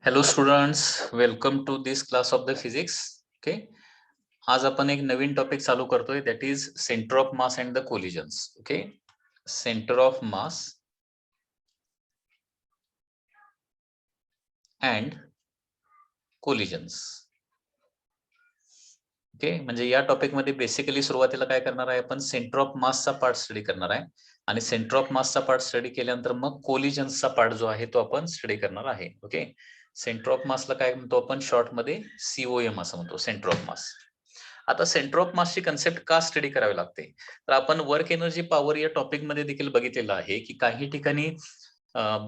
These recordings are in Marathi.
Hello students, welcome to this class of the physics. Okay, आज आपण एक नवीन टॉपिक चालू करतोय, that is centre of mass and the collisions. Okay, centre of mass and collisions. Okay, म्हणजे या टॉपिक मध्ये बेसिकली सुरुवातीला काय करणार आहे आपण, सेंटर ऑफ मासचा पार्ट स्टडी करणार आहे आणि सेंटर ऑफ मासचा पार्ट स्टडी केल्यानंतर मग कोलिजन्सचा पार्ट जो आहे तो आपण स्टडी करणार आहे. ओके, सेंटर ऑफ मासला काय म्हणतो आपण शॉर्ट मध्ये COM असं म्हणतो, सेंटर ऑफ मास. आता सेंटर ऑफ मासची कन्सेप्ट का स्टडी करावी लागते, तर आपण वर्क एनर्जी पॉवर या टॉपिक मध्ये देखील बघितलेलं आहे की काही ठिकाणी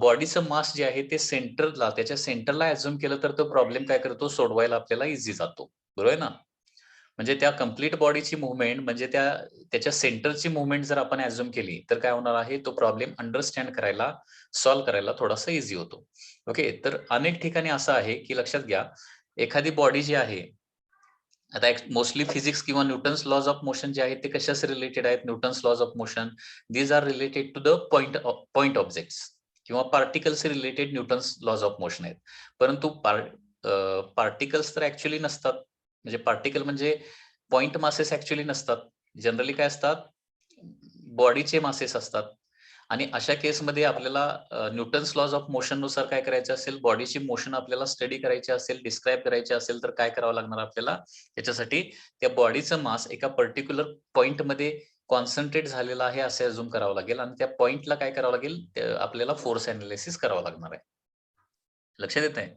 बॉडीचं मास जे आहे ते सेंटरला, त्याच्या सेंटरला अझ्युम केलं तर तो प्रॉब्लेम काय करतो, सोडवायला आपल्याला इझी जातो. बरोबर आहे ना. म्हणजे त्या कंप्लीट बॉडीची मुवमेंट म्हणजे त्याच्या सेंटरची मुवमेंट जर आपण अझ्युम केली तर काय होणार आहे, तो प्रॉब्लेम अंडरस्टँड करायला, सॉल्व्ह करायला थोडासा इझी होतो. ओके, तर अनेक ठिकाणी असं आहे की लक्षात घ्या, एखादी बॉडी जी आहे, आता मोस्टली फिजिक्स किंवा न्यूटन्स लॉज ऑफ मोशन जे आहेत ते कशाशी रिलेटेड आहेत, Newton's laws of motion these are related to the point objects किंवा particles related Newton's laws of motion आहेत. परंतु पार्टिकल्स तर ऍक्च्युअली नसतात. म्हणजे पार्टिकल म्हणजे पॉइंट मासेस ऍक्च्युअली नसतात. जनरली काय असतात, बॉडीचे मासेस असतात. आणि अशा केसमध्ये आपल्याला न्यूटन्स लॉज ऑफ मोशन नुसार काय करायचं असेल, बॉडीची मोशन आपल्याला स्टडी करायची असेल, डिस्क्राईब करायची असेल तर काय करावं लागणार आपल्याला, त्याच्यासाठी त्या बॉडीचं मास एका पर्टिक्युलर पॉइंटमध्ये कॉन्सन्ट्रेट झालेला आहे असे अझूम करावं लागेल आणि त्या पॉइंटला काय करावं लागेल, आपल्याला फोर्स अनालिसिस करावं लागणार आहे. लक्षात येत आहे.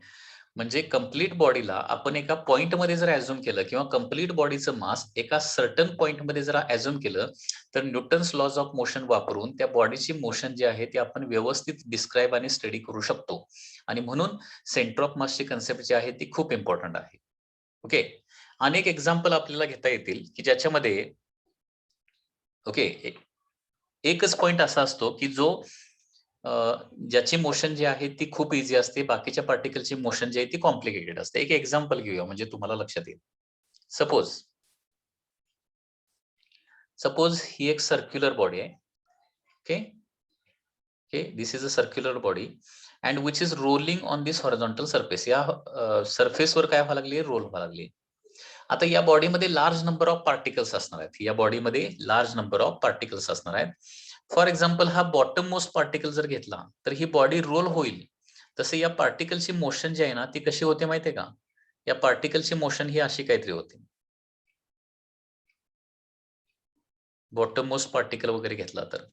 म्हणजे कंप्लीट बॉडीला आपण एका पॉइंटमध्ये जर अझ्युम केलं किंवा कंप्लीट बॉडीचं मास एका सर्टन पॉइंटमध्ये जर अझ्युम केलं तर न्यूटन्स लॉज ऑफ मोशन वापरून त्या बॉडीची मोशन जी आहे ती आपण व्यवस्थित डिस्क्राईब आणि स्टडी करू शकतो. आणि म्हणून सेंटर ऑफ मासची कन्सेप्ट जी आहे ती खूप इम्पॉर्टंट आहे. ओके, अनेक एक्झाम्पल आपल्याला घेता येतील की ज्याच्यामध्ये ओके एकच पॉइंट असा असतो की जो ज्याची मोशन जी आहे ती खूप इझी असते, बाकीच्या पार्टिकलची मोशन जी आहे ती कॉम्प्लिकेटेड असते. एक एक्झाम्पल घेऊया म्हणजे तुम्हाला लक्षात येईल. सपोज सपोज ही एक सर्क्युलर बॉडी आहे. Okay okay, this is a circular body and which is rolling on this horizontal surface. या सरफेसवर काय व्हायला लागली, रोल व्हायला लागली. आता या बॉडीमध्ये लार्ज नंबर ऑफ पार्टिकल्स असणार आहेत. या बॉडीमध्ये लार्ज नंबर ऑफ पार्टिकल्स असणार आहेत. फॉर एक्झाम्पल हा बॉटम मोस्ट पार्टिकल जर घेतला तर ही बॉडी रोल होईल. तसे या पार्टिकलची मोशन जी आहे ना ती कशी होते माहितीये का, या पार्टिकलची मोशन ही अशी काहीतरी होते. बॉटम मोस्ट पार्टिकल वगैरे घेतला तर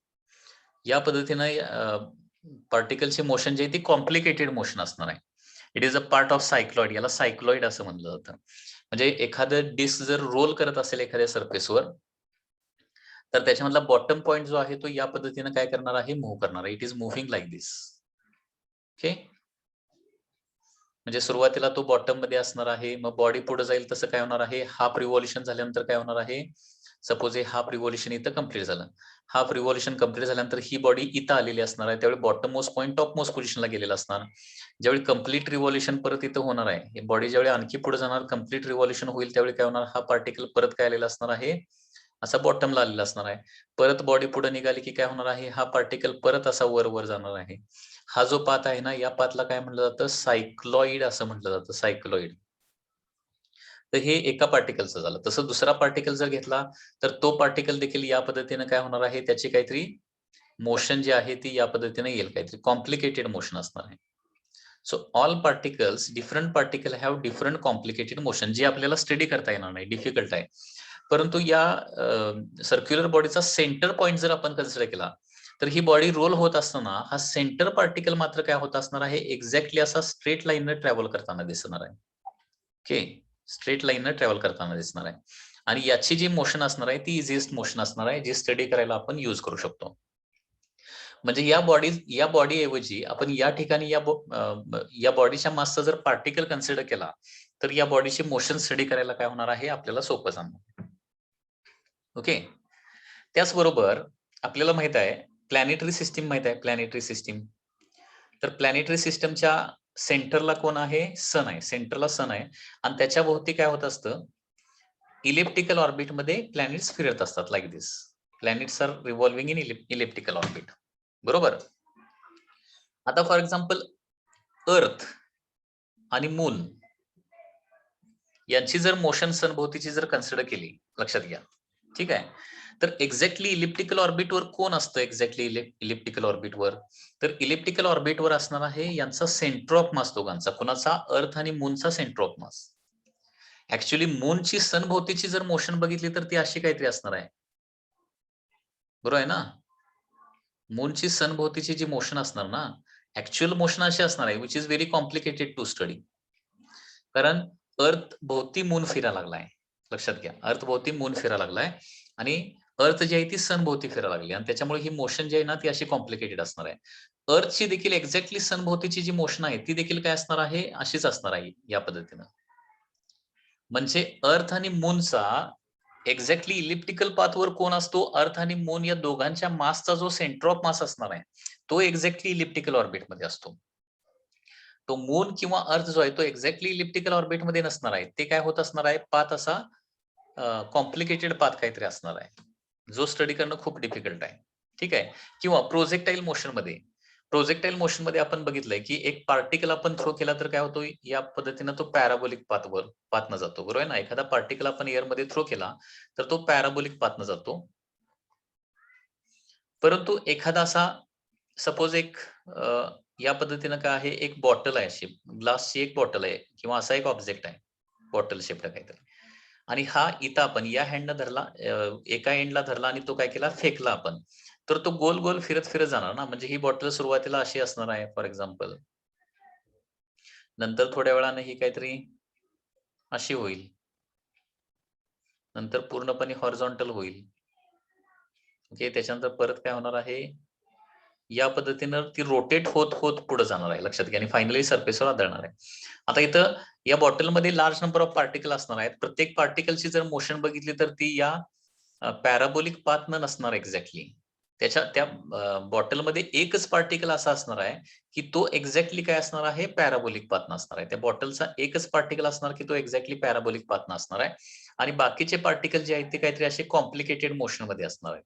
या पद्धतीनं पार्टिकलची मोशन जी आहे ती कॉम्प्लिकेटेड मोशन असणार आहे. It is a part of cycloid. याला सायक्लॉइड असं म्हणलं जातं. म्हणजे एखादं डिस्क जर रोल करत असेल एखाद्या सरफेसवर तर त्याच्यामधला बॉटम पॉइंट जो आहे तो या पद्धतीने काय करणार आहे, मूव्ह करणार आहे. It is moving like this. Okay, म्हणजे सुरुवातीला तो बॉटम मध्ये असणार आहे, मग बॉडी पुढे जाईल तसं काय होणार आहे, हाफ रिव्हॉल्युशन झाल्यानंतर काय होणार आहे, सपोज हे हाफ रिव्हॉल्युशन इथं कम्प्लीट झालं. हाफ रिव्हॉल्युशन कम्प्लीट झाल्यानंतर ही बॉडी इथं आलेली असणार आहे, त्यावेळी bottom most point top most पोझिशनला गेलेला असणार. ज्यावेळी कम्प्लीट रिव्हॉल्युशन परत इथं होणार आहे, ही बॉडी ज्यावेळी आणखी पुढे जाणार, कम्प्लीट रिव्हॉल्युशन होईल, त्यावेळी काय होणार, हा पार्टिकल परत काय आलेला असणार आहे, असा बॉटमला आलेला असणार आहे. परत बॉडी पुढे निघाली की काय होणार आहे, हा पार्टिकल परत असा वर वर जाणार आहे. हा जो पाथ आहे ना, या पाथला काय म्हटलं जातं, सायक्लॉइड असं म्हटलं जातं, सायक्लॉइड. तर हे एका पार्टिकलचं झालं. तसं दुसरा पार्टिकल जर घेतला तर तो पार्टिकल देखील या पद्धतीने काय होणार आहे, त्याची काहीतरी मोशन जी आहे ती या पद्धतीने येईल, काहीतरी कॉम्प्लिकेटेड मोशन असणार आहे. So all particles, different particle have different complicated motion, जे आपल्याला स्टडी करता येणार नाही, डिफिकल्ट आहे. परंतु या सर्क्युलर बॉडीचा सेंटर पॉइंट जर आपण कन्सिडर केला तर ही बॉडी रोल होत असताना हा सेंटर पार्टिकल मात्र काय होत असणार आहे, एक्झॅक्टली असा स्ट्रेट लाईनने ट्रॅव्हल करताना दिसणार आहे. ओके, स्ट्रेट लाईनने ट्रॅव्हल करताना दिसणार आहे. आणि याची जी मोशन असणार आहे ती इझिएस्ट मोशन असणार आहे, जी स्टडी करायला आपण यूज करू शकतो. म्हणजे या बॉडी ऐवजी आपण या ठिकाणी या बॉडीच्या मासचा जर पार्टिकल कन्सिडर केला तर या बॉडीची मोशन स्टडी करायला काय होणार आहे, आपल्याला सोपं जाणार. ओके, त्याचबरोबर आपल्याला माहित आहे प्लॅनेटरी सिस्टीम माहित आहे, प्लॅनेटरी सिस्टीम. तर प्लॅनेटरी सिस्टमच्या सेंटरला कोण आहे, सन आहे. सेंटरला सन आहे आणि त्याच्या भोवती काय होत असतं, इलेप्टिकल ऑर्बिट मध्ये प्लॅनेट्स फिरत असतात, like this. Planets are revolving in elliptical orbit. बरोबर. आता फॉर एक्झाम्पल अर्थ आणि मून यांची जर मोशन सनभोवतीची जर कन्सिडर केली, लक्षात घ्या, ठीक आहे. तर एक्झॅक्टली इलिप्टिकल ऑर्बिटवर कोण असतं? एक्झॅक्टली इलिप्टिकल ऑर्बिटवर, तर इलिप्टिकल ऑर्बिटवर असणार आहे यांचा सेंटर ऑफ मास दोघांचा, कुणाचा? अर्थ आणि मूनचा सेंटर ऑफ मास. ऍक्च्युअली मूनची सनभोवतीची जर मोशन बघितली तर ती अशी काहीतरी असणार आहे, बरोबर आहे ना? मूनची सनभोवतीची जी मोशन असणार ना, ऍक्च्युअल मोशन अशी असणार आहे, which is very complicated to study. कारण अर्थ भोवती मून फिरायला लागलाय, लक्षात घ्या, अर्थ भोवती मून फिरायला लागलाय आणि अर्थ जी आहे ती सन भोवती फिरायला लागली आणि त्याच्यामुळे ही मोशन जी आहे ना ती अशी कॉम्प्लिकेटेड असणार आहे. अर्थची देखील एक्झॅक्टली सन भोवतीची जी मोशन आहे ती देखील काय असणार आहे? अशीच असणार आहे या पद्धतीनं. म्हणजे अर्थ आणि मूनचा एक्झॅक्टली इलिप्टिकल पाथवर कोण असतो? अर्थ आणि मून या दोघांच्या मासचा जो सेंटर ऑफ मास असणार आहे तो एक्झॅक्टली इलिप्टिकल ऑर्बिटमध्ये असतो. तो मून किंवा अर्थ जो आहे तो एक्झॅक्टली इलिप्टिकल ऑर्बिटमध्ये नसणार आहे. ते काय होत असणार आहे? पाथ असा कॉम्प्लिकेटेड पाथ काहीतरी असणार आहे, जो स्टडी करणं खूप डिफिकल्ट आहे, ठीक आहे. किंवा प्रोजेक्टाईल मोशन मध्ये आपण बघितलंय की एक पार्टिकल आपण थ्रो केला तर काय होतो? या पद्धतीनं तो पॅराबोलिक पाथनं जातो, बरोबर आहे ना? एखादा पार्टिकल आपण एअर मध्ये थ्रो केला तर तो पॅराबोलिक पाथनं जातो. परंतु एखादा असा सपोज एक या पद्धतीनं काय आहे, एक बॉटल आहे, अशी ग्लासची एक बॉटल आहे किंवा असा एक ऑब्जेक्ट आहे बॉटल शेपला काहीतरी, आणि हा इथं आपण या हँडनं धरला, एका एंडला धरला आणि तो काय केला? फेकला आपण, तर तो गोल गोल फिरत फिरत जाणार ना. म्हणजे ही बॉटल सुरुवातीला अशी असणार आहे फॉर एक्झाम्पल, नंतर थोड्या वेळाने ही काहीतरी अशी होईल, नंतर पूर्णपणे हॉरिझॉन्टल होईल. ओके, त्याच्यानंतर परत काय होणार आहे? या पद्धतीनं ती रोटेट होत होत पुढे जाणार आहे, लक्षात घ्या, आणि फायनली सरफेसवर आदळणार आहे. आता इथं या बॉटलमध्ये लार्ज नंबर ऑफ पार्टिकल असणार आहेत. प्रत्येक पार्टिकलची जर मोशन बघितली तर ती या पॅराबोलिक पाथनं नसणार एक्झॅक्टली. त्या बॉटलमध्ये एकच पार्टिकल असा असणार आहे की तो एक्झॅक्टली काय असणार आहे? पॅराबोलिक पाथनं असणार आहे. त्या बॉटलचा एकच पार्टिकल असणार की तो एक्झॅक्टली पॅराबोलिक पाथनं असणार आहे आणि बाकीचे पार्टिकल जे आहेत ते काहीतरी असे कॉम्प्लिकेटेड मोशन मध्ये असणार आहेत,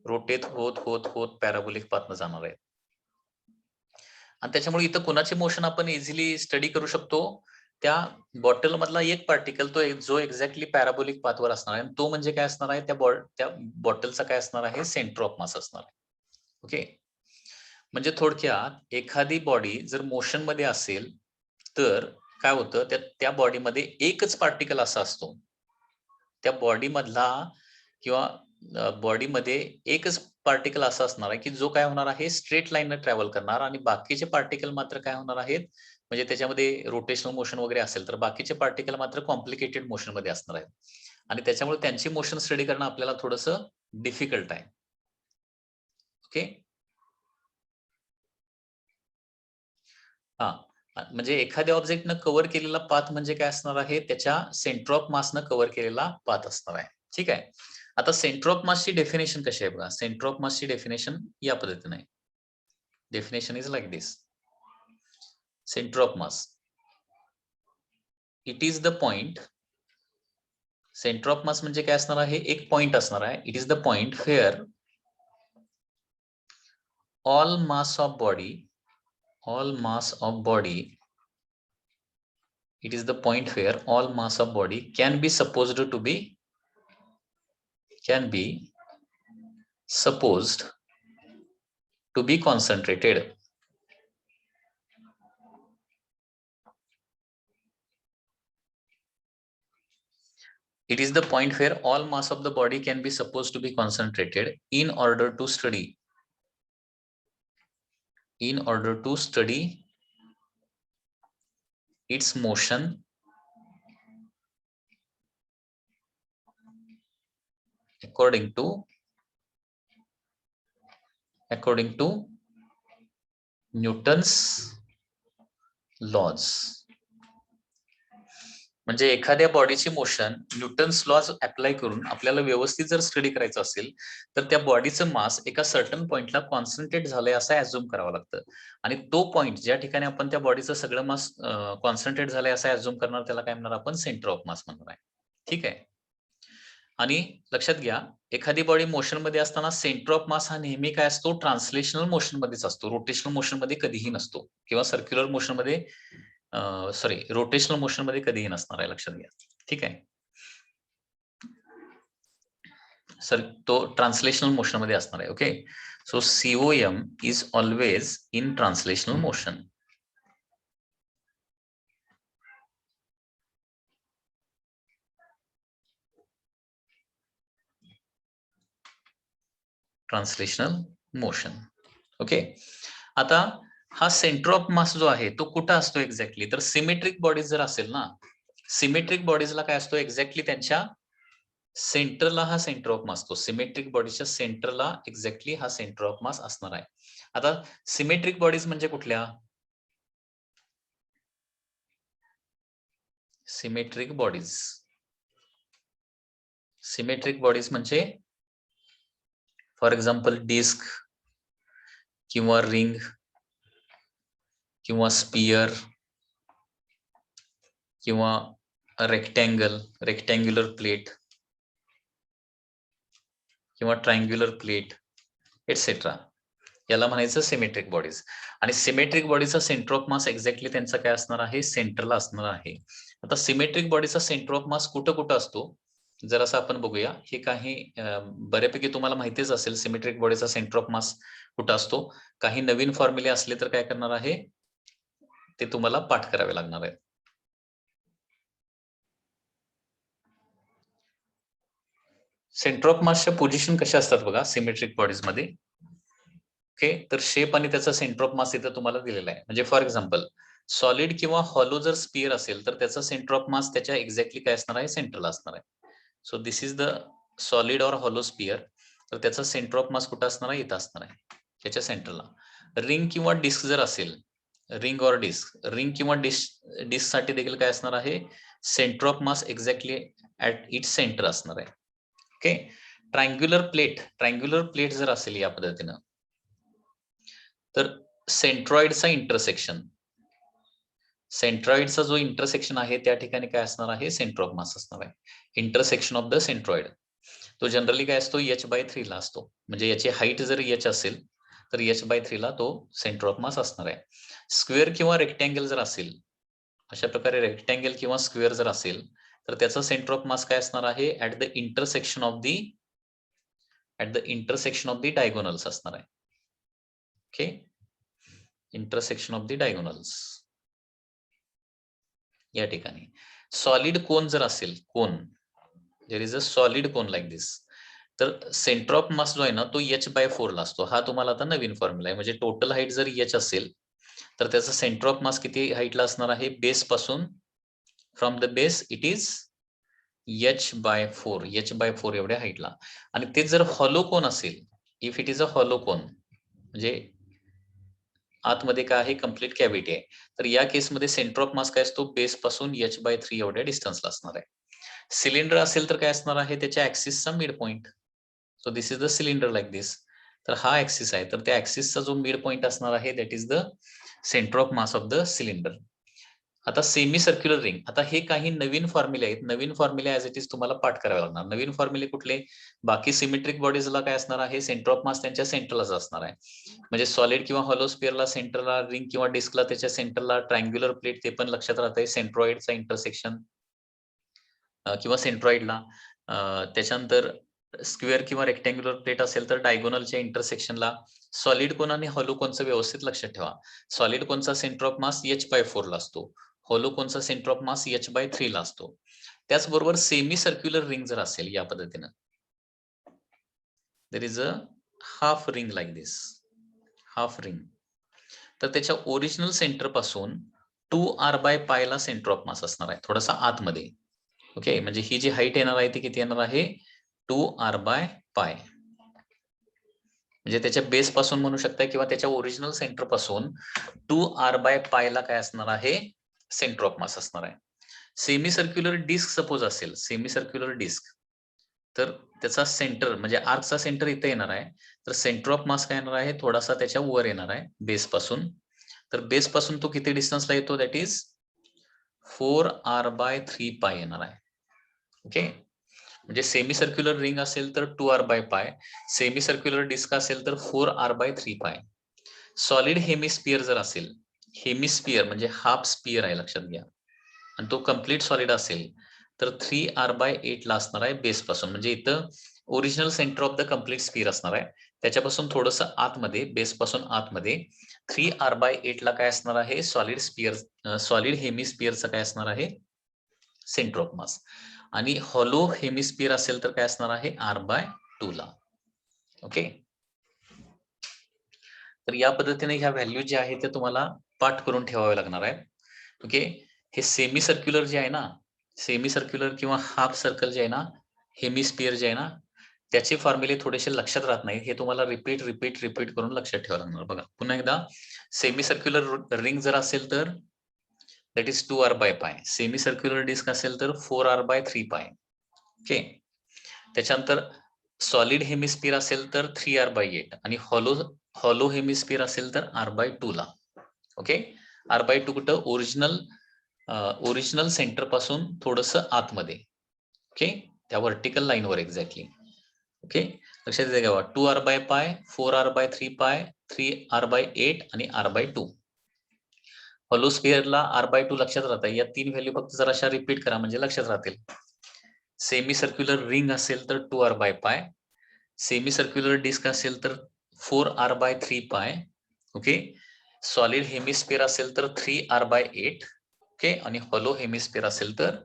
रोटेट होत होत होत पॅराबोलिक पाथनं जाणार आहेत. आणि त्याच्यामुळे इथं कोणाचे मोशन आपण इझिली स्टडी करू शकतो? त्या बॉटल मधला एक पार्टिकल, तो जो एक्झॅक्टली पॅराबोलिक पाथवर असणार आहे, तो म्हणजे काय असणार आहे? त्या बॉटलचा काय असणार आहे? सेंटर ऑफ मास असणार आहे. ओके, म्हणजे थोडक्यात एखादी बॉडी जर मोशन मध्ये असेल तर काय होतं? त्या बॉडीमध्ये एकच पार्टिकल असा असतो, त्या बॉडी मधला किंवा बॉडीमध्ये एकच पार्टिकल असा असणार आहे की जो काय होणार आहे? स्ट्रेट लाईनने ट्रॅव्हल करणार आणि बाकीचे पार्टिकल मात्र काय होणार आहेत? म्हणजे त्याच्यामध्ये रोटेशनल मोशन वगैरे असेल तर बाकीचे पार्टिकल मात्र कॉम्प्लिकेटेड मोशन मध्ये असणार आहेत आणि त्याच्यामुळे त्यांची मोशन स्टडी करणं आपल्याला थोडंसं डिफिकल्ट आहे. ओके, हा, म्हणजे एखाद्या ऑब्जेक्टनं कव्हर केलेला पाथ म्हणजे काय असणार आहे? त्याच्या सेंटर ऑफ मासनं कव्हर केलेला पाथ असणार आहे, ठीक आहे. आता सेंटर ऑफ मासची डेफिनेशन कशी आहे बघा. सेंटर ऑफ मासची डेफिनेशन या पद्धतीने आहे. Definition is like this. Centre of mass, it is the point. Centre of mass म्हणजे काय असणार आहे? एक पॉइंट असणार आहे. It is the point where all mass of body, it is the point where all mass of body can be supposed to be concentrated. It is the point where all mass of the body can be supposed to be concentrated in order to study its motion according to Newton's laws. म्हणजे एखाद्या बॉडीची मोशन न्यूटन्स लॉज अप्लाय करून आपल्याला व्यवस्थित जर स्टडी करायचं असेल तर त्या बॉडीचं मास एका सर्टन पॉइंटला कॉन्सन्ट्रेट झालंय असं ऍझ्युम करावं लागतं आणि तो पॉइंट ज्या ठिकाणी आपण त्या बॉडीचं सगळं मास कॉन्सन्ट्रेट झालंय असं ऍझ्युम करणार, त्याला काय म्हणणार आपण? सेंटर ऑफ मास म्हणणार आहे, ठीक आहे. आणि लक्षात घ्या, एखादी बॉडी मोशन मध्ये असताना सेंटर ऑफ मास हा नेहमी काय असतो? ट्रान्सलेशनल मोशन मध्येच असतो, रोटेशनल मोशन मध्ये कधीही नसतो किंवा सर्क्युलर मोशन मध्ये सॉरी रोटेशनल मोशन मध्ये कधीही नसणार आहे, लक्षात घ्या. ठीक आहे सर, तो ट्रान्सलेशनल मोशन मध्ये असणार आहे. Okay, so COM is always in translational motion. Translational motion. Okay, आता हा सेंटर ऑफ मास जो आहे तो कुठं असतो एक्झॅक्टली, तर सिमेट्रिक बॉडीज जर असेल ना, सिमेट्रिक बॉडीजला काय असतो एक्झॅक्टली त्यांच्या सेंटरला हा सेंटर ऑफ मास असतो. सिमेट्रिक बॉडीच्या सेंटरला एक्झॅक्टली हा सेंटर ऑफ मास असणार आहे. आता सिमेट्रिक बॉडीज म्हणजे कुठल्या? सिमेट्रिक बॉडीज, सिमेट्रिक बॉडीज म्हणजे फॉर एक्झाम्पल डिस्क किंवा रिंग किंवा स्पियर किंवा रेक्टँगल, रेक्टँग्युलर प्लेट किंवा ट्रायंग्युलर प्लेट एटसेट्रा, याला म्हणायचं सिमेट्रिक बॉडीज. आणि सिमेट्रिक बॉडीचा सेंटर ऑफ मास एक्झॅक्टली त्यांचा काय असणार आहे, सेंटरला असणार आहे. आता सिमेट्रिक बॉडीचा सेंटर ऑफ मास कुठं कुठं असतो, जर असं आपण बघूया. हे काही बऱ्यापैकी तुम्हाला माहितीच असेल सिमेट्रिक बॉडीचा सेंटर ऑफ मास कुठं असतो. काही नवीन फॉर्म्युले असले तर काय करणार आहे, ते तुम्हाला पाठ करावे लागणार आहे. सेंटर ऑफ मासच्या पोझिशन कशा असतात बघा सिमेट्रिक बॉडीज मध्ये. ओके, तर शेप आणि त्याचा सेंटर ऑफ मास इथं तुम्हाला दिलेला आहे. म्हणजे फॉर एक्झाम्पल सॉलिड किंवा हॉलो जर स्पियर असेल तर त्याचा सेंटर ऑफ मास त्याच्या एक्झॅक्टली काय असणार आहे, सेंटरला असणार आहे. So this is the solid or hollow sphere. तर त्याचा सेंटर ऑफ मास कुठं असणार आहे, इथं असणार आहे त्याच्या सेंटरला. रिंग किंवा डिस्क जर असेल, रिंग ऑर डिस्क, रिंग किंवा डिस्क साठी देखील काय असणार आहे, centre of mass exactly at its centre असणार आहे. Okay, triangular plate, triangular plate जर असेल या पद्धतीनं, तर सेंट्रॉइडचा इंटरसेक्शन, सेंट्रॉइडचा जो इंटरसेक्शन आहे त्या ठिकाणी काय असणार आहे, सेंटर ऑफ मास असणार आहे. इंटरसेक्शन ऑफ द सेंट्रॉइड तो जनरली काय असतो, h/3 ला असतो. म्हणजे याची हाईट जर h असेल तर h/3 ला तो सेंटर ऑफ मास असणार आहे. स्क्वेअर किंवा रेक्टँगल जर असेल, अशा प्रकारे रेक्टँगल किंवा स्क्वेअर जर असेल तर त्याचा सेंटर ऑफ मास काय असणार आहे, at the intersection of the diagonals असणार आहे. Okay, intersection of the diagonals या ठिकाणी. सॉलिड कोन जर असेल, cone, there is a solid cone like this, तर सेंटर ऑफ मास जो आहे ना तो h/4 ला असतो. हा तुम्हाला आता नवीन फॉर्म्युला आहे. म्हणजे टोटल हाईट जर h असेल तर त्याचा सेंटर ऑफ मास किती हाईटला असणार आहे, बेस पासून, from the base it is h/4 एवढ्या हाईटला. आणि ते जर हॉलो कोन असेल, if it is a hollow cone, म्हणजे आतमध्ये काय आहे, कम्प्लीट कॅव्हिटी आहे, तर या केसमध्ये सेंटर ऑफ मास काय असतो, बेस पासून h/3 एवढ्या डिस्टन्सला असणार आहे. सिलेंडर असेल तर काय असणार आहे, त्याच्या ऍक्सिसचा midpoint. So this is the cylinder like this. तर हा ऍक्सिस आहे, तर त्या ऍक्सिसचा जो मिड पॉइंट असणार आहे that is the centre of mass of the cylinder. आता सेमी सर्क्युलर रिंग, आता हे काही नवीन फॉर्म्युले आहेत. नवीन फॉर्म्युले ऍज इट इज तुम्हाला पाठ करावे लागणार. नवीन फॉर्म्युले कुठले, बाकी सिमेट्रिक बॉडीजला काय असणार आहे, सेंटर ऑफ मास त्यांच्या सेंटरलाच असणार आहे. म्हणजे सॉलिड किंवा हॉलो स्पिअरला सेंटरला, रिंग किंवा डिस्कला त्याच्या सेंटरला, ट्रायंग्युलर प्लेट ते पण लक्षात राहतंय, सेंट्रॉइडचा इंटरसेक्शन किंवा सेंट्रॉइडला. त्याच्यानंतर स्क्वेअर किंवा रेक्टँग्युलर प्लेट असेल तर डायगोनलच्या इंटरसेक्शनला. सॉलिड कोन आणि हॉलो कोनचं व्यवस्थित लक्षात ठेवा. सॉलिड कोनचा सेंटर ऑफ मास h/4 ला असतो. हॉलो कोनचा सेंटर ऑफ मास h/3 ला असतो. त्याचबरोबर सेमी सर्क्युलर रिंग जर असेल या पद्धतीनं, there is a half ring like this, half ring, तर त्याच्या ओरिजिनल सेंटर पासून 2r/π ला सेंटर ऑफ मास असणार आहे, थोडासा आतमध्ये. ओके, म्हणजे ही जी हाईट येणार आहे ती किती येणार आहे, 2r/π. म्हणजे त्याच्या बेस पासून म्हणू शकता किंवा त्याच्या ओरिजिनल सेंटर पासून 2r/π ला काय असणार आहे, सेंटर ऑफ मास असणार आहे. सेमी सर्क्युलर डिस्क सपोज असेल, सेमी सर्क्युलर डिस्क, तर त्याचा सेंटर म्हणजे आर्कचा सेंटर इथे येणार आहे, तर सेंटर ऑफ मास काय येणार आहे, थोडासा त्याच्या वर येणार आहे बेस पासून. तर बेस पासून तो किती डिस्टन्सला येतो, दॅट इज 4r/3π येणार आहे. ओके, म्हणजे सेमी सर्क्युलर रिंग असेल तर 2r/π, सेमी सर्क्युलर डिस्क असेल तर 4r/3π. सॉलिड हेमिस्फियर जर असेल, हेमिस्फिअर म्हणजे हाफ स्पिअर आहे, लक्षात घ्या, आणि तो कम्प्लीट सॉलिड असेल तर 3r/8 ला असणार आहे बेस पासून. म्हणजे इथं original centre of the complete sphere असणार आहे, त्याच्यापासून थोडंसं आतमध्ये, बेस पासून आतमध्ये 3r/8 ला काय असणार आहे, सॉलिड स्पिअर, सॉलिड हेमिस्फिअरचं काय असणार आहे, सेंटर ऑफ मास. आणि हॉलो हेमिस्फिअर असेल तर काय असणार आहे, r/2 ला. ओके, तर या पद्धतीने ह्या व्हॅल्यू ज्या आहेत त्या तुम्हाला पाठ करून ठेवावे लागणार आहे. ओके, हे सेमी सर्क्युलर जे आहे ना, सेमी सर्क्युलर किंवा हाफ सर्कल जे आहे ना, हेमिस्फिअर जे आहे ना, त्याचे फॉर्म्युले थोडेसे लक्षात राहत नाही, हे तुम्हाला रिपीट करून लक्षात ठेवावं लागणार. बघा पुन्हा एकदा, सेमी सर्क्युलर रिंग जर असेल तर that is 2r/π. Semi circular disc असेल तर 4r/3π. ओके, त्याच्यानंतर सॉलिड हेमिस्फिअर असेल तर 3r/8 आणि हॉलो हेमिस्फिअर असेल तर r/2 ला. ओके, r/2 कुठं, ओरिजिनल सेंटर पासून थोडस आतमध्ये. ओके, त्या व्हर्टिकल लाईनवर एक्झॅक्टली. ओके, लक्षात येते का, 2r/π, 4r/3π, 3r/8 आणि r/2. हॉलो स्फिअरला r/2 लक्षात राहतं. या 3 व्हॅल्यू फक्त जराशा रिपीट करा म्हणजे लक्षात राहतील. सेमी सर्क्युलर रिंग असेल तर 2r/π, सेमी सर्क्युलर डिस्क असेल तर 4r/3π. ओके, सॉलिड हेमिस्फिअर असेल तर 3r/8. ओके, आणि हॉलो हेमिस्फिअर असेल तर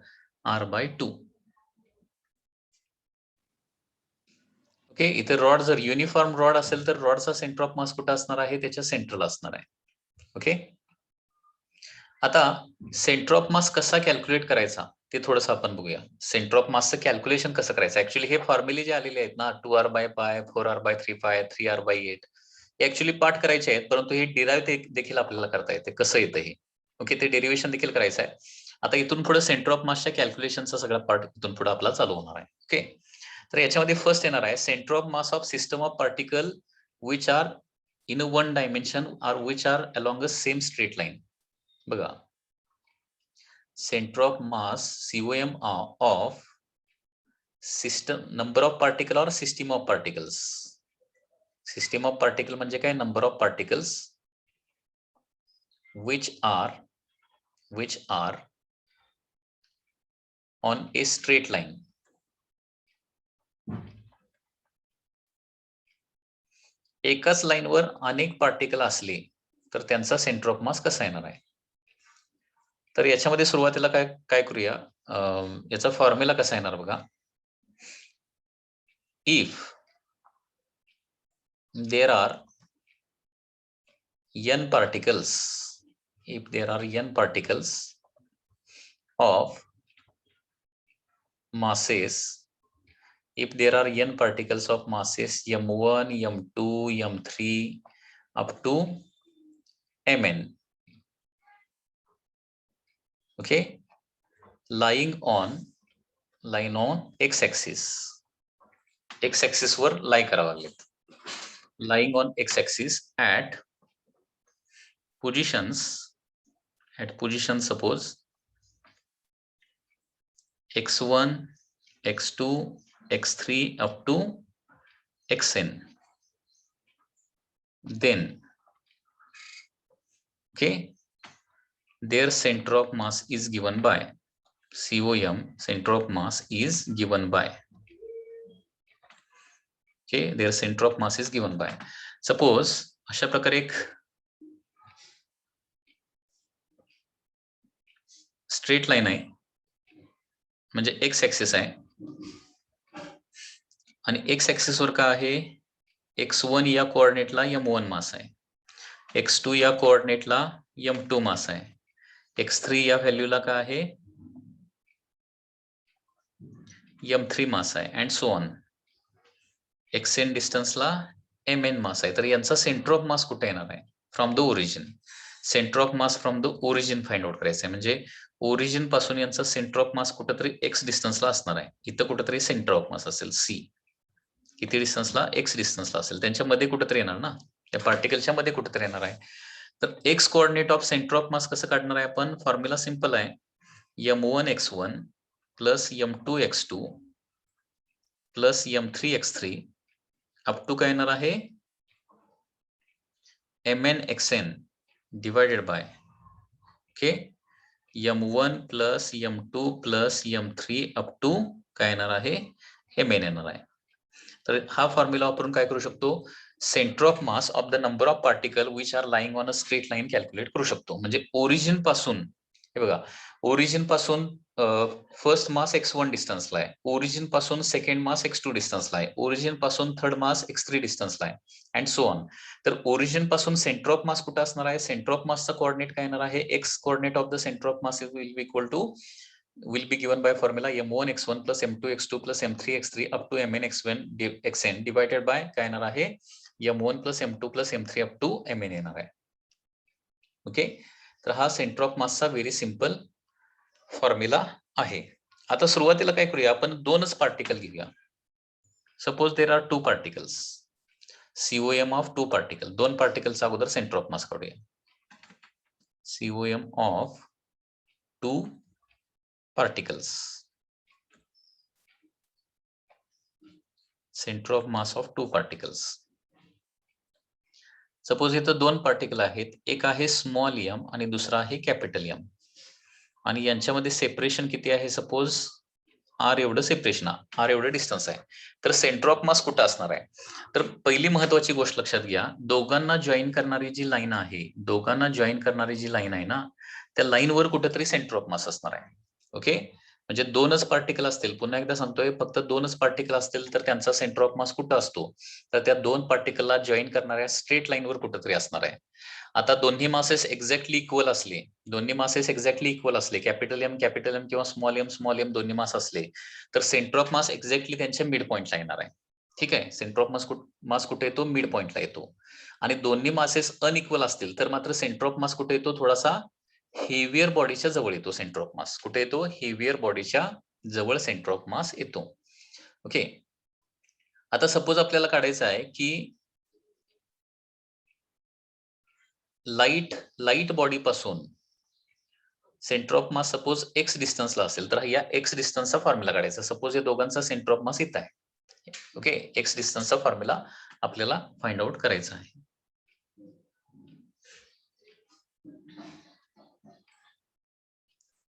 r/2. ओके, इथे रॉड जर युनिफॉर्म रॉड असेल तर रॉडचा सेंटर ऑफ मास कुठं असणार आहे, त्याच्या सेंट्रल असणार आहे. ओके, आता सेंटर ऑफ मास कसा कॅल्क्युलेट करायचा ते थोडंसं आपण बघूया. सेंटर ऑफ मासचं कॅल्क्युलेशन कसं करायचं. ऍक्च्युली हे फॉर्म्युले जे आलेले आहेत ना, 2r/π, 4r/3π, 3r/8, हे ऍक्च्युली पाठ करायचे आहेत, परंतु हे डिराइव्ह देखील आपल्याला करता येते, कसं येतं हे. ओके, ते डेरिव्हेशन देखील करायचं आहे. आता इथून पुढे सेंटर ऑफ मासच्या कॅल्क्युलेशनचा सगळा पार्ट इथून पुढे आपला चालू होणार आहे. ओके, तर याच्यामध्ये फर्स्ट येणार आहे centre of mass of system of particle which are in one dimension or which are along a same straight line. बघा, center of mass COM of system number of particle or system of particles. System of particle म्हणजे काय, number of particles which are on a straight line. एकाच लाईनवर अनेक पार्टिकल असले तर त्यांचा सेंटर ऑफ मास कसा येणार आहे. तर याच्यामध्ये सुरुवातीला काय करूया, याचा फॉर्म्युला कसा येणार बघा. If there are n particles, if there are n particles of masses, if there are n particles of masses m1, m2, m3 up to mn, okay, lying on x-axis, x-axis वर lie करावं लागेल, lying on x-axis at positions suppose x1, x2, x3 up to xn, then okay, their center of mass is given by COM, center of mass is given by, okay, their center of mass is given by. Suppose अशा प्रकारे एक स्ट्रेट लाईन आहे, म्हणजे एक्स ऍक्सिस आहे, आणि एक्स ऍक्सिस वर काय आहे, x1 या कोऑर्डिनेटला m1 मास आहे, x2 या कोऑर्डिनेटला m2 मास आहे, x3 या व्हॅल्यूला काय आहे, m3 मास आहे, and so on. xn डिस्टन्सला mn मास आहे. तर यांचा सेंटर ऑफ मास कुठे येणार आहे, from the origin. Centre of mass from the origin find out करायचं आहे. म्हणजे ओरिजिन पासून यांचा सेंटर ऑफ मास कुठेतरी x डिस्टन्सला असणार आहे. इथं कुठेतरी सेंटर ऑफ मास असेल c, किती डिस्टन्सला, x डिस्टन्सला असेल, त्यांच्यामध्ये कुठेतरी येणार ना, त्या पार्टिकलच्या मध्ये कुठेतरी येणार आहे. तर x coordinate of centre of mass कसं काढणार आहे आपण, फॉर्म्युला सिंपल आहे, m1 x1 plus m2 x2 plus m3 x3 up to काय येणार आहे, mn xn divided by okay, m1 plus m2 plus m3 up to काय येणार आहे, mn येणार आहे. तर हा फॉर्म्युला वापरून काय करू शकतो, centre of mass of the number of particle which R lying on a straight line calculate करू शकतो. म्हणजे ओरिजिन पासून, हे बघा, ओरिजिन पासून फर्स्ट मास x1 डिस्टन्सला आहे, ओरिजिन पासून सेकंड मास x2 डिस्टन्सला आहे, ओरिजिन पासून थर्ड मास x3 डिस्टन्सला आहे, अँड सो ऑन. तर ओरिजिन पासून सेंटर ऑफ मास कुठे असणार आहे, सेंटर ऑफ मासचा कोऑर्डिनेट काय येणार आहे, x coordinate of the centre of mass will be equal to, will be given by formula m1 x1 plus m2 x2 plus m3 x3 up to mn x1 xn divided by काय येणार आहे, m1 plus m2 plus m3 up to mn येणार आहे. ओके, तर हा सेंटर ऑफ मासचा व्हेरी सिंपल फॉर्म्युला आहे. आता सुरुवातीला काय करूया, आपण दोनच पार्टिकल घेऊया. Suppose there are two particles, COM of two particle, दोन पार्टिकलचा अगोदर सेंटर ऑफ मास काढूया. COM of two particles, center of mass of two particles. सपोज इथं दोन पार्टिकल आहेत, एक आहे स्मॉल m आणि दुसरा आहे कॅपिटल M, आणि यांच्यामध्ये सेपरेशन किती आहे, सपोज r एवढं सेपरेशन, r एवढं डिस्टन्स आहे. तर सेंटर ऑफ मास कुठं असणार आहे, तर पहिली महत्वाची गोष्ट लक्षात घ्या, दोघांना जॉईन करणारी जी लाईन आहे, दोघांना जॉईन करणारी जी लाईन आहे ना, त्या लाईनवर कुठेतरी सेंटर ऑफ मास असणार आहे. ओके, म्हणजे दोनच पार्टिकल असतील, पुन्हा एकदा सांगतोय, फक्त दोनच पार्टिकल असतील तर त्यांचा सेंटर ऑफ मास कुठं असतो, तर त्या दोन पार्टिकलला जॉईन करणाऱ्या स्ट्रेट लाईनवर कुठेतरी असणार आहे. आता दोन्ही मासेस एक्झॅक्टली इक्वल असले, दोन्ही मासेस एक्झॅक्टली इक्वल असले, कॅपिटल एम किंवा स्मॉल एम दोन्ही मास असले, तर सेंटर ऑफ मास एक्झॅक्टली त्यांच्या मिड पॉइंटला येणार आहे. ठीक आहे, सेंटर ऑफ मास कुठे येतो, मिड पॉइंटला येतो. आणि दोन्ही मासेस अनइक्वल असतील तर मात्र सेंटर ऑफ मास कुठे येतो, थोडासा हेवियर बॉडीच्या जवळ येतो. सेंटर ऑफ मास कुठे येतो, हेवियर बॉडीच्या जवळ सेंटर ऑफ मास येतो. ओके, आता सपोज आपल्याला काढायचं आहे की लाईट बॉडी पासून centre of mass suppose x डिस्टन्सला असेल, तर या x डिस्टन्सचा फॉर्म्युला काढायचा. सपोज या दोघांचा सेंटर ऑफ मास इथं आहे. ओके, x डिस्टन्सचा फॉर्म्युला आपल्याला फाइंड आउट करायचा आहे.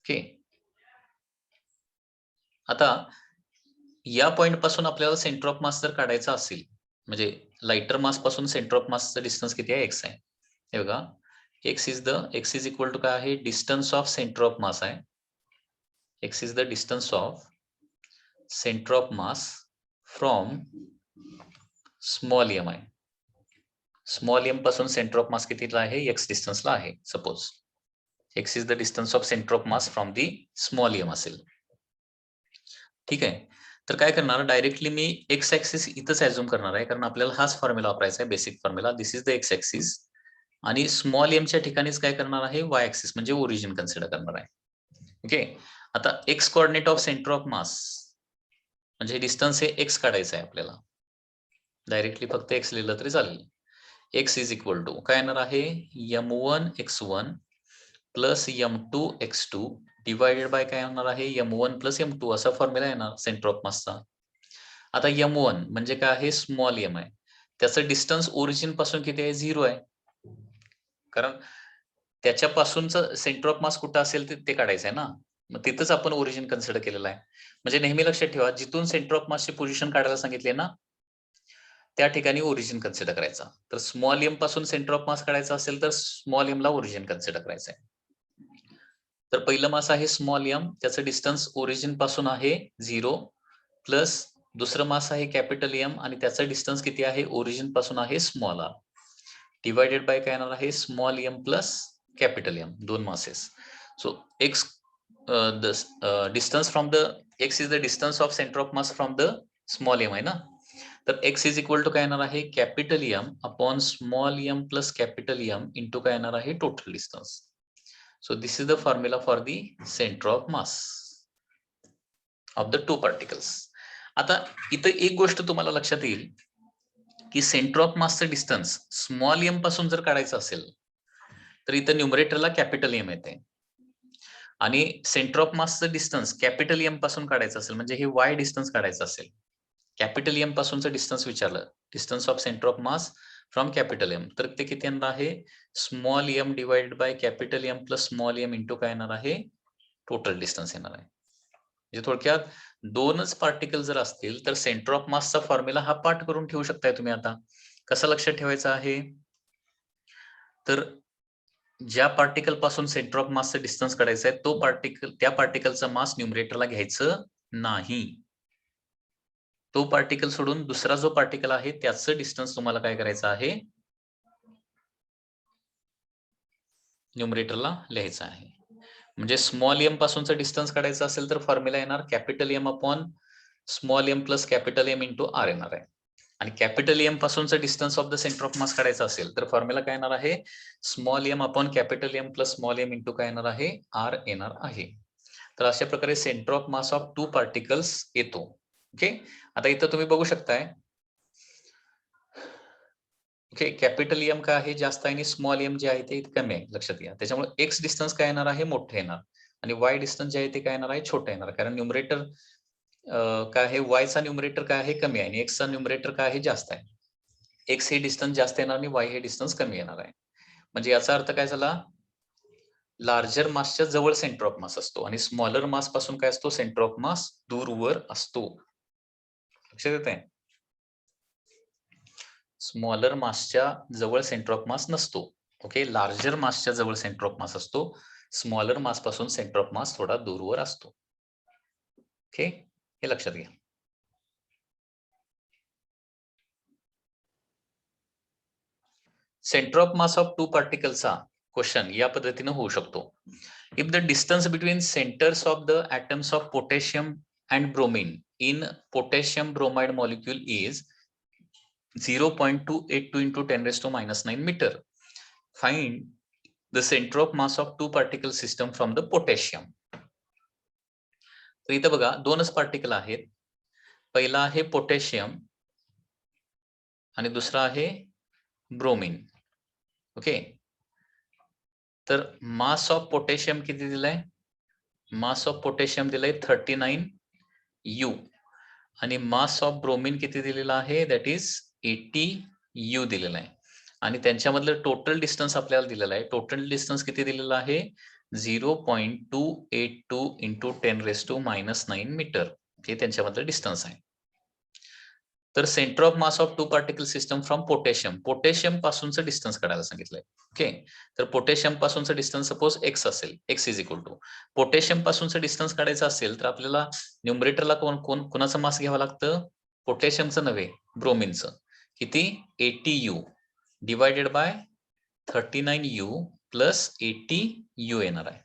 ओके, आता या पॉइंट पासून आपल्याला सेंटर ऑफ मास जर काढायचा असेल, म्हणजे लाइटर मास पासून सेंटर ऑफ मासचं डिस्टन्स किती आहे, x आहे. हे बघा, x इज इक्वल टू काय आहे, डिस्टन्स ऑफ सेंटर ऑफ मास आहे. x is the distance of centre of mass from small m आहे. स्मॉल m पासून सेंटर ऑफ मास कितीला आहे, x डिस्टन्सला आहे. Suppose x is the distance of centre of mass from the small m असेल. ठीक आहे, तर काय करणार, डायरेक्टली मी एक्स ऍक्सिस इथंच अझ्युम करणार आहे, कारण आपल्याला हाच फॉर्म्युला वापरायचा आहे, basic formula. This is the x axis, आणि स्मॉल एमच्या ठिकाणीच काय करणार आहे, वाय ऍक्सिस म्हणजे ओरिजिन कन्सिडर करणार आहे. ओके, आता x coordinate of centre of mass म्हणजे डिस्टन्स हे एक्स काढायचं आहे आपल्याला. डायरेक्टली फक्त एक्स लिहिलं तरी चालेल. एक्स इज इक्वल टू काय येणार आहे, m1 x1 plus m2 x2 divided by काय होणार आहे, m1 प्लस m2 असा फॉर्म्युला येणार सेंटर ऑफ मासचा. आता m1 म्हणजे काय आहे, स्मॉल m आहे, त्याचं डिस्टन्स ओरिजिन पासून किती आहे, 0 आहे, कारण त्याच्यापासूनचं सेंटर ऑफ मास कुठं असेल ते काढायचं आहे ना, मग तिथंच आपण ओरिजिन कन्सिडर केलेलं आहे. म्हणजे नेहमी लक्षात ठेवा, जिथून सेंटर ऑफ मासची पोझिशन काढायला सांगितले ना, त्या ठिकाणी ओरिजिन कन्सिडर करायचा. तर स्मॉल एम पासून सेंटर ऑफ मास काढायचा असेल तर स्मॉल एम ला ओरिजिन कन्सिडर करायचं आहे. तर पहिलं मास आहे स्मॉल एम, त्याचं डिस्टन्स ओरिजिन पासून आहे 0, प्लस दुसरं मास आहे कॅपिटल एम आणि त्याचं डिस्टन्स किती आहे, ओरिजिन पासून आहे स्मॉल आर, डिवाइडेड बाय काय येणार आहे, small M plus capital M, दोन masses. So X distance from the X is the distance of centre of mass from the small M आहे ना, तर x इज इक्वल टू काय येणार आहे, capital M upon small M plus capital M into काय येणार आहे, total distance. So this is the formula for the centre of mass of the two particles. आता इथं एक गोष्ट तुम्हाला लक्षात येईल की सेंटर ऑफ मासचं डिस्टन्स स्मॉल एम पासून जर काढायचं असेल तर इथं न्यूमरेटरला कॅपिटल एम येते, आणि सेंटर ऑफ मासचं डिस्टन्स कॅपिटल एम पासून काढायचं असेल म्हणजे हे वाय डिस्टन्स काढायचं असेल, कॅपिटल एम पासूनचं डिस्टन्स विचारलं, distance of centre of mass from capital M, तर ते किती येणार आहे small M divided by capital M plus small M into काय येणार आहे टोटल डिस्टन्स येणार आहे. म्हणजे थोडक्यात दोनच पार्टिकल जर असतील तर सेंटर ऑफ मासचा फॉर्म्युला हा पाठ करून ठेवू शकताय तुम्ही. आता कसं लक्षात ठेवायचं आहे, तर ज्या पार्टिकल पासून सेंटर ऑफ मासचं डिस्टन्स काढायचं आहे तो पार्टिकल, त्या पार्टिकलचं मास न्यूमरेटरला घ्यायचं नाही. तो पार्टिकल सोडून दुसरा जो पार्टिकल आहे त्याचं डिस्टन्स तुम्हाला काय करायचं आहे न्यूमरेटरला लिहायचं आहे. म्हणजे स्मॉल एम पासूनचं डिस्टन्स काढायचं असेल तर फॉर्म्युला येणार capital M upon small M plus capital M into R येणार आहे. आणि कॅपिटल एम पासूनचं distance of the centre of mass काढायचं असेल तर फॉर्म्युला काय येणार आहे small M upon capital M plus small M into काय येणार आहे आर येणार आहे. तर अशा प्रकारे centre of mass of two particles येतो. ओके, आता इथं तुम्ही बघू शकताय ओके कॅपिटल एम काय आहे जास्त आहे आणि स्मॉल एम जे आहे ते कमी आहे, लक्षात घ्या. त्याच्यामुळे एक्स डिस्टन्स काय येणार आहे मोठं येणार आणि वाय डिस्टन्स जे आहे ते काय येणार आहे छोटं येणार, कारण न्यूमरेटर काय आहे वायचा न्यूमरेटर काय आहे कमी आहे आणि एक्सचा न्यूमरेटर काय आहे जास्त आहे. एक्स हे डिस्टन्स जास्त येणार आणि वाय हे डिस्टन्स कमी येणार आहे. म्हणजे याचा अर्थ काय झाला लार्जर मासच्या जवळ सेंटर ऑफ मास असतो आणि स्मॉलर मास पासून काय असतो सेंटर ऑफ मास दूरवर असतो. लक्षात येत आहे, स्मॉलर मासच्या जवळ सेंटर ऑफ मास नसतो. ओके, लार्जर मासच्या जवळ सेंटर ऑफ मास असतो, स्मॉलर मास पासून सेंटर ऑफ मास थोडा दूरवर असतो. ओके, हे लक्षात घ्या. Centre of mass of two पार्टिकलचा क्वेश्चन या पद्धतीने होऊ शकतो. If the distance between centres of the atoms of potassium and bromine in potassium bromide molecule is 0.282 into 10 raised to minus 9 meter. Find the center of mass of two particle system from the potassium. तर इथं बघा दोनच पार्टिकल आहेत, पहिला आहे पोटॅशियम आणि दुसरा आहे ब्रोमीन. ओके, तर मास ऑफ पोटॅशियम किती दिलाय, मास ऑफ पोटॅशियम दिलाय 39 U आणि मास ऑफ ब्रोमीन किती दिलेला आहे दॅट इज 80 U दिलेला आहे आणि त्यांच्यामधलं टोटल डिस्टन्स आपल्याला दिलेला आहे. टोटल डिस्टन्स किती दिलेला आहे 0.282 into 10 raised to minus 9 metre, हे त्यांच्यामधलं डिस्टन्स आहे. तर centre of mass of two particle system from potassium, potassium पासूनचं डिस्टन्स काढायला सांगितलंय. ओके, तर पोटॅशियम पासूनचं डिस्टन्स सपोज एक्स असेल, X is equal to potassium पासूनचं डिस्टन्स काढायचं असेल तर आपल्याला न्यूमरेटरला कोणाचं मास घ्यावं लागतं पोटॅशियमचं नव्हे ब्रोमीनचं. किती 80 U divided by 39 U plus 80 U येणार आहे.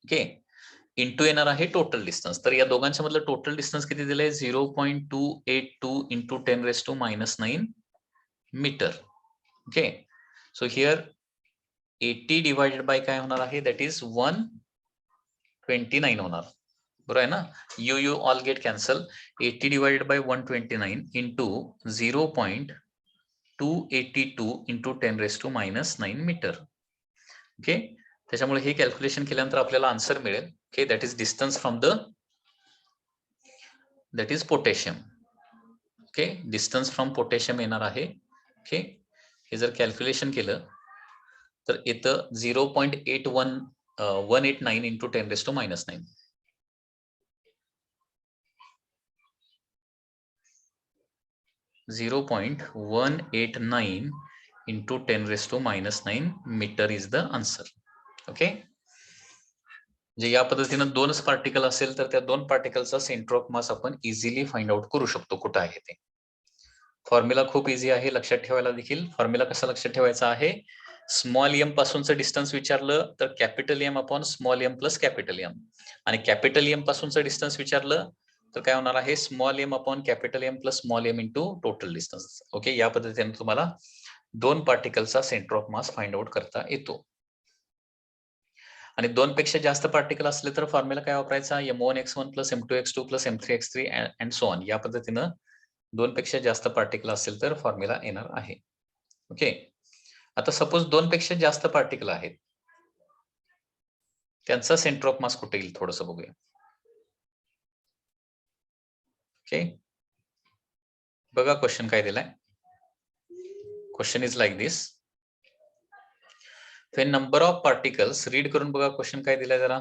ओके, इंटू येणार आहे टोटल डिस्टन्स. तर या दोघांच्या मधलं टोटल डिस्टन्स किती दिलंय 0.282 into 10 raised to minus 9 metre. Okay, so here 80 divided by काय होणार आहे दॅट इज 129 होणार, बरोबर आहे ना. You you all get cancel. 80 divided by 129 into 0.282 into 10 raised to minus 9 metre. Okay, त्याच्यामुळे हे कॅल्क्युलेशन केल्यानंतर आपल्याला आन्सर मिळेल. Okay, that is distance from the that is potassium. Okay, distance from potassium येणार आहे. ओके, हे जर कॅल्क्युलेशन केलं तर येतं 0.189 into 10 raised to minus 9. 0.189 into 10 raised to minus 9 metre is the answer. Okay, जे या पद्धतीनं दोनच पार्टिकल असेल तर त्या दोन पार्टिकलचा सेंटर ऑफ मास आपण इझिली फाइंड आउट करू शकतो कुठं आहे ते. फॉर्म्युला खूप इझी आहे लक्षात ठेवायला देखील. फॉर्म्युला कसा लक्षात ठेवायचा आहे, स्मॉल एम पासूनचं डिस्टन्स विचारलं तर capital M upon small M plus capital M आणि कॅपिटल एम पासूनचं डिस्टन्स विचारलं तर काय होणार आहे small M upon capital M plus small M into total distance. Okay, या पद्धतीने तुम्हाला दोन पार्टिकलचा centre of mass find out करता येतो. आणि दोन पेक्षा जास्त पार्टिकल असले तर फॉर्म्युला काय वापरायचा m1x1 plus m2x2 plus m3x3 and so on. या पद्धतीनं दोन पेक्षा जास्त पार्टिकल असेल तर फॉर्म्युला येणार आहे. ओके, आता सपोज दोन पेक्षा जास्त पार्टिकल आहेत, त्यांचा सेंटर ऑफ मास कुठे येईल थोडंसं बघूया. ओके, बघा क्वेश्चन काय दिलाय. Question is like this. when number of particles, read करून बघा क्वेश्चन काय दिलाय जरा.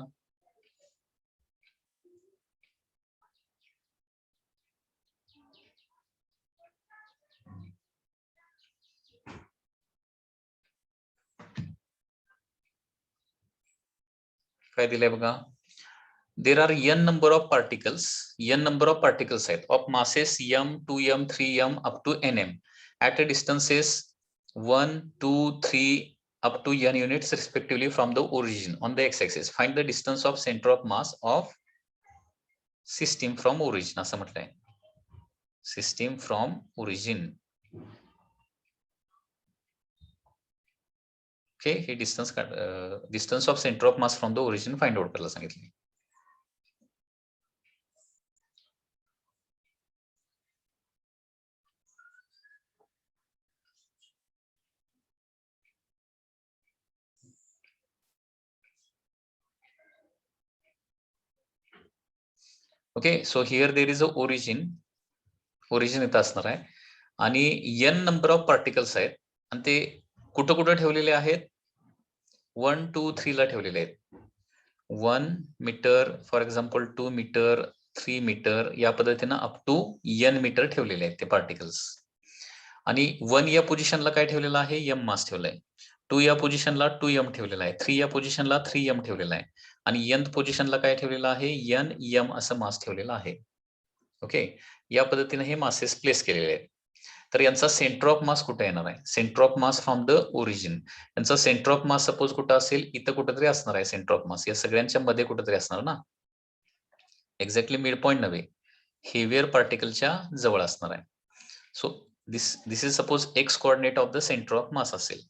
काय दिलंय बघा. there are n number of particles, आहेत of masses m, 2m, 3m up to nm at a distances 1, 2, 3 up to n units respectively from the origin on the x-axis. Find the distance of center of mass of system from origin असं म्हटलंय. system from origin. ओके, हे distance of centre of mass from the origin find out करायला सांगितले. Okay, so here there is a origin इथं असणार आहे आणि n नंबर ऑफ पार्टिकल्स आहेत आणि ते कुठं कुठं ठेवलेले आहेत. 1, 2, 3 ला ठेवलेले आहेत. 1 metre for example, 2 metre, 3 metre या पद्धतीनं अप टू n मीटर ठेवलेले आहेत ते पार्टिकल्स. आणि 1 या पोझिशनला काय ठेवलेलं आहे, m मास ठेवलाय. 2 या पोझिशनला 2m ठेवलेला आहे. 3 या पोझिशनला 3m ठेवलेला आहे. आणि nth पोझिशनला काय ठेवलेलं आहे, nm असं मास ठेवलेलं आहे. ओके, या पद्धतीने हे मासेस प्लेस केलेले आहेत. तर यांचा सेंटर ऑफ मास कुठे येणार आहे, centre of mass from the origin. यांचा सेंटर ऑफ मास सपोज कुठं असेल, इथं कुठेतरी असणार आहे सेंटर ऑफ मास. या सगळ्यांच्या मध्ये कुठेतरी असणार ना. एक्झॅक्टली मिड पॉइंट नव्हे, हेवियर पार्टिकलच्या जवळ असणार आहे. So this is suppose X coordinate of the centre of mass असेल.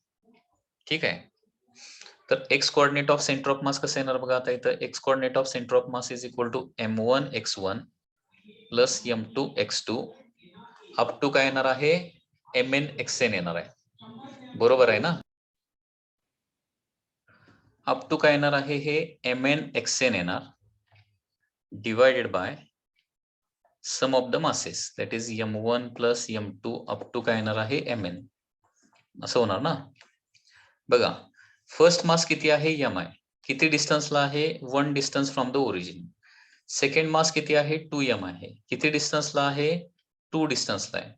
ठीक आहे, तर X coordinate of centre of mass कसं येणार बघा. आता इथं X coordinate of centre of mass is equal to m1 x1 plus m2 x2 up to काय येणार आहे, mn xn येणार आहे. बरोबर आहे ना. अप टू काय येणार आहे, हे mn xn येणार divided by sum of the masses that is m1 plus m2 up to काय येणार आहे, mn असं होणार ना. बघा, फर्स्ट मास किती आहे, m आहे. किती डिस्टन्सला आहे, 1 distance from the origin. Second mass किती आहे, 2m आहे. किती डिस्टन्सला आहे, 2 डिस्टन्सला आहे.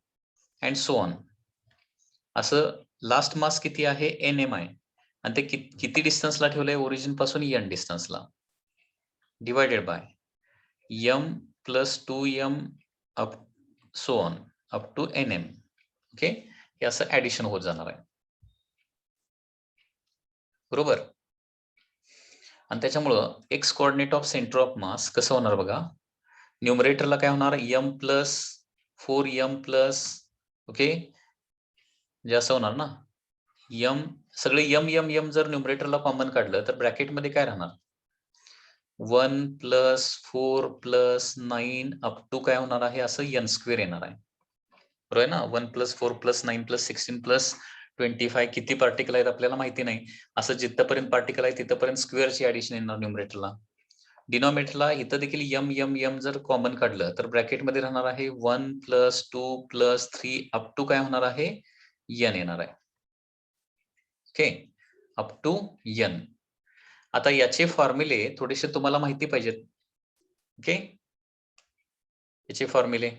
And so on. असं लास्ट मास किती आहे, nm आहे. आणि ते किती डिस्टन्सला ठेवलंय ओरिजिन पासून, n डिस्टन्सला. Divided by m plus 2m up so on up to nm. Okay, हे असं ऍडिशन होत जाणार आहे. बरोबर. आणि त्याच्यामुळं X coordinate of centre of mass कसं होणार बघा. न्यूमरेटरला काय होणार, m plus 4m plus, okay, जे असं होणार ना. m सगळे m जर न्यूमरेटरला कॉमन काढलं तर ब्रॅकेटमध्ये काय राहणार, 1 प्लस 4 प्लस 9 अप टू काय होणार आहे, असं n स्क्वेअर येणार आहे. बरोबर आहे ना. 1 प्लस 4 प्लस 9 प्लस 16 प्लस 25 किती पार्टिकल आहेत आपल्याला माहिती नाही. असं जिथपर्यंत पार्टिकल आहे तिथपर्यंत स्क्वेअरची ऍडिशन येणार न्यूमरेटरला. डिनॉमिनेटरला इथं देखील m जर कॉमन काढलं तर ब्रॅकेटमध्ये राहणार आहे 1 प्लस 2 प्लस 3 अप टू काय होणार आहे, n येणार आहे. Okay, up to n. आता याचे फॉर्म्युले थोडेसे तुम्हाला माहिती पाहिजेत. ओके, याचे फॉर्म्युले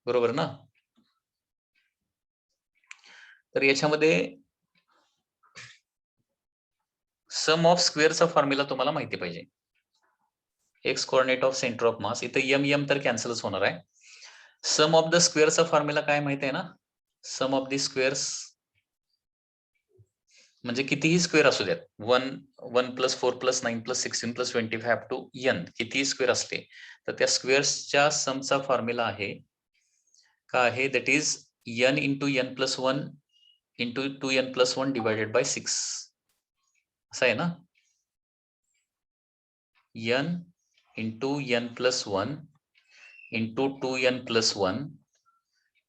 बरोबर ना. तर याच्यामध्ये सम ऑफ स्क्वेअरचा फॉर्म्युला तुम्हाला माहिती पाहिजे. X coordinate of centre of मास, इथं m तर कॅन्सलच होणार आहे. सम ऑफ द स्क्वेअरचा फॉर्म्युला काय माहिती आहे ना, सम ऑफ द स्क्वेअर्स म्हणजे कितीही स्क्वेअर असू द्यात, 1 plus 4 plus 9 plus 16 plus 25 up to n कितीही स्क्वेअर असले तर त्या स्क्वेअर्सच्या समचा फॉर्म्युला आहे का आहे, that is n into n plus 1 into 2n plus 1 divided by 6 असं आहे ना. n into n plus 1 into 2n plus 1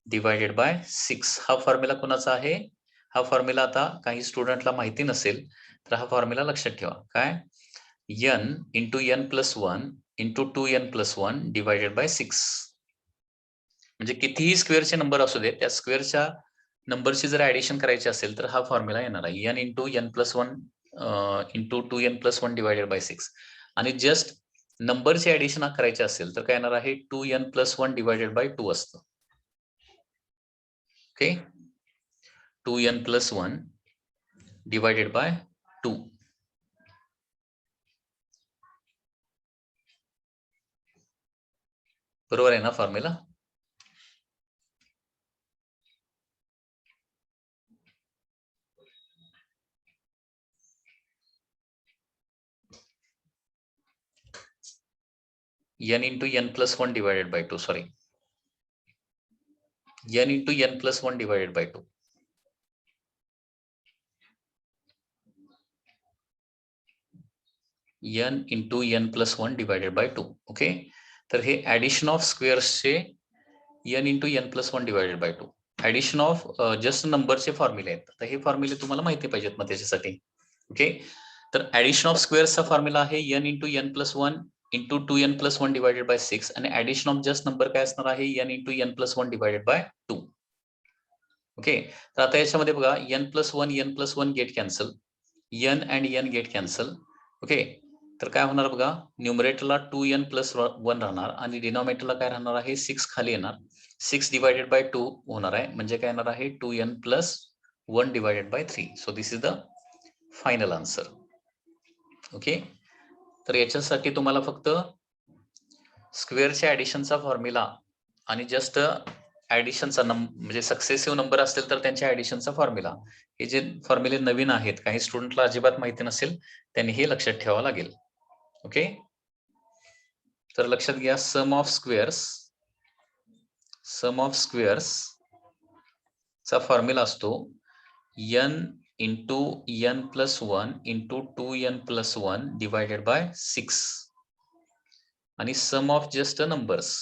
divided by 6 हा फॉर्म्युला कोणाचा आहे. हा फॉर्म्युला आता काही स्टुडंटला माहिती नसेल तर हा फॉर्म्युला लक्षात ठेवा. काय, n into n plus 1 into 2n plus 1 divided by 6. म्हणजे कितीही स्क्वेअरचे नंबर असू दे, त्या स्क्वेअरच्या नंबरची जर ऍडिशन करायची असेल तर हा फॉर्म्युला येणार आहे n into n plus 1 into 2n plus 1 divided by 6. आणि जस्ट नंबरची ऍडिशन करायची असेल तर काय येणार आहे 2n प्लस 1 डिवायडेड बाय 2 असतं. Okay, 2n plus 1 divided bye 2. बरोबर आहे ना formula? n into n plus 1 divided by 2, sorry. n into n plus 1 divided by 2. n into n plus 1 divided by 2. Okay, तर हे ऍडिशन ऑफ स्क्वेअर्सचे n into n plus 1 divided by 2. Addition of just नंबरचे फॉर्म्युले आहेत. तर हे फॉर्म्युले तुम्हाला माहिती पाहिजेत मग त्याच्यासाठी. ओके, तर ऍडिशन ऑफ स्क्वेअर्सचा फॉर्म्युला आहे n into n plus 1 into 2n plus 1 divided by 6. आणि ऍडिशन ऑफ जस्ट नंबर काय असणार आहे n into n plus 1 divided by 2. Okay, तर आता याच्यामध्ये बघा n plus 1 get cancel, n and n get cancel. Okay, तर काय होणार बघा, न्यूमरेटरला 2n प्लस 1 राहणार आणि डिनॉमिनेटरला काय राहणार आहे 6 खाली येणार. 6 डिवायडेड बाय 2 होणार आहे, म्हणजे काय येणार आहे 2n plus 1 divided bye 3. So this is the final answer. Okay, तर याच्यासाठी तुम्हाला फक्त स्क्वेअरच्या ऍडिशनचा फॉर्म्युला आणि जस्ट ऍडिशनचा म्हणजे सक्सेसिव्ह नंबर असतील तर त्यांच्या ऍडिशनचा फॉर्म्युला, हे जे फॉर्म्युले नवीन आहेत, काही स्टुडंटला अजिबात माहिती नसेल त्यांनी हे लक्षात ठेवावं लागेल. ओके, तर लक्षात घ्या, सम ऑफ स्क्वेअर्स चा फॉर्म्युला असतो n into n plus 1 into 2n plus 1 divided by 6. आणि सम ऑफ जस्ट नंबर्स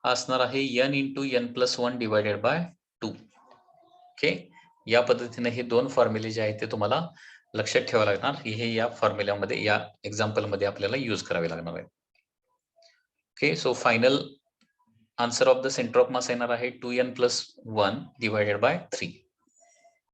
हा असणार आहे n into n plus 1 divided bye 2. Okay, या पद्धतीने हे दोन फॉर्म्युले जे आहेत ते तुम्हाला लक्षात ठेवावे लागणार. हे या फॉर्म्युल्यामध्ये, या एक्झाम्पल मध्ये आपल्याला यूज करावे लागणार आहे. Okay, so final answer of the centre of मास येणार आहे 2n प्लस 1 डिवायडेड बाय 3.